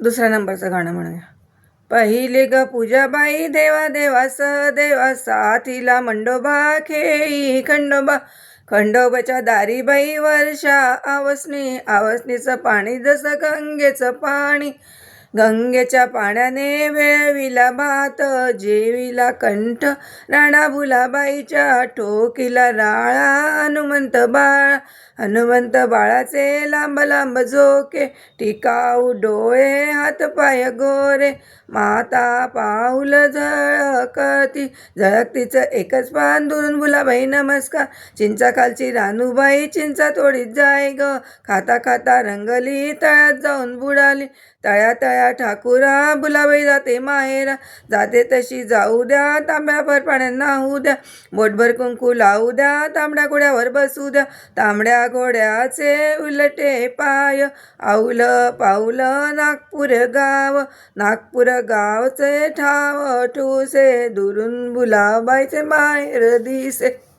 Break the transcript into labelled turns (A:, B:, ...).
A: दुसऱ्या नंबरचं गाणं म्हणूया. पहिली ग पूजाबाई देवा देवास देवा साथीला मंडोबा खेई खंडोबा. खंडोबाच्या दारी बाई वर्षा आवसनी आवसनीचं पाणी जसं गंगेचं पाणी. गंगेच्या पाण्याने वेळविला भात जेविला कंठ राणा भुलाबाईच्या ठोकीला राळा. हनुमंत बाळ हनुमंत बाळाचे लांब लांब झोके टिकाऊ डोळे हात पाय गोरे. माता पाऊल झळकती झळकतीचं एकच पान दुरून भुलाबाई नमस्कार. चिंचाखालची रानूबाई चिंचा तोडीत जाय ग खाता खाता रंगली तळ्यात जाऊन बुडाली. तळ्या तळ्या ठाकुरा भुलाबाई जाते माहेरा. जाते तशी जाऊ द्या तांब्याभर पाण्यात नाहू द्या. बोटभर कुंकू लावू द्या तांबड्या घोड्यावर बसू द्या. तांबड्या घोड्याचे उलटे पाय आऊलं पाऊलं नागपूर गाव. नागपूर गावचे ठाव ठुसे दुरून भुलाबाईचे माहेर दिसे.